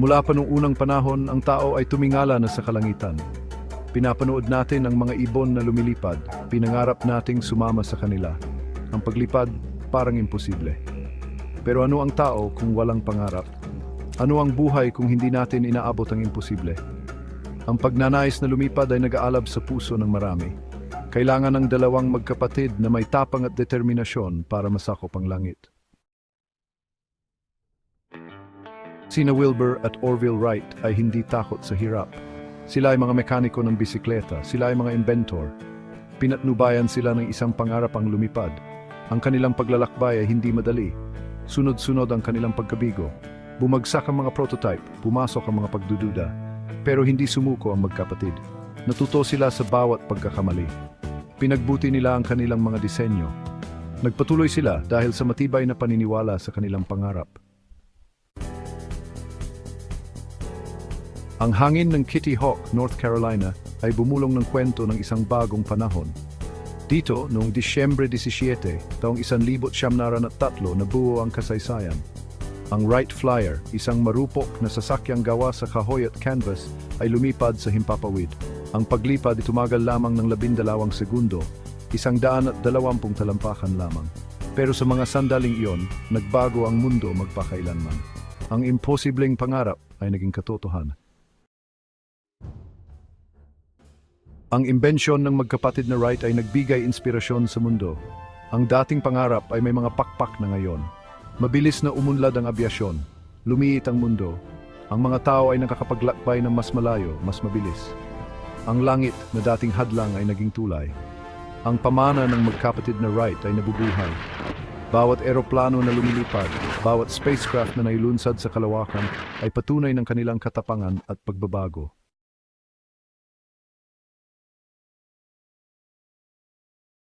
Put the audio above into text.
Mula pa nung unang panahon, ang tao ay tumingala na sa kalangitan. Pinapanood natin ang mga ibon na lumilipad, pinangarap nating sumama sa kanila. Ang paglipad, parang imposible. Pero ano ang tao kung walang pangarap? Ano ang buhay kung hindi natin inaabot ang imposible? Ang pagnanais na lumipad ay nag-aalab sa puso ng marami. Kailangan ng dalawang magkapatid na may tapang at determinasyon para masakop ang langit. Sina Wilbur at Orville Wright ay hindi takot sa hirap. Sila ay mga mekaniko ng bisikleta, sila ay mga inventor. Pinatnubayan sila ng isang pangarap ang lumipad. Ang kanilang paglalakbay ay hindi madali. Sunod-sunod ang kanilang pagkabigo. Bumagsak ang mga prototype, pumasok ang mga pagdududa. Pero hindi sumuko ang magkapatid. Natuto sila sa bawat pagkakamali. Pinagbuti nila ang kanilang mga disenyo. Nagpatuloy sila dahil sa matibay na paniniwala sa kanilang pangarap. Ang hangin ng Kitty Hawk, North Carolina ay bumulong ng kwento ng isang bagong panahon. Dito, noong Disyembre 17, taong 1903 nabuo ang kasaysayan. Ang Wright Flyer, isang marupok na sasakyang gawa sa kahoy at canvas, ay lumipad sa himpapawid. Ang paglipad ay tumagal lamang ng 12 segundo, 120 talampakan lamang. Pero sa mga sandaling iyon, nagbago ang mundo magpakailanman. Ang imposibleng pangarap ay naging katotohanan. Ang imbensyon ng magkapatid na Wright ay nagbigay inspirasyon sa mundo. Ang dating pangarap ay may mga pakpak na ngayon. Mabilis na umunlad ang abyasyon. Lumiit ang mundo. Ang mga tao ay nakakapaglakbay ng mas malayo, mas mabilis. Ang langit na dating hadlang ay naging tulay. Ang pamana ng magkapatid na Wright ay nabubuhay. Bawat eroplano na lumilipad, bawat spacecraft na nailunsad sa kalawakan ay patunay ng kanilang katapangan at pagbabago.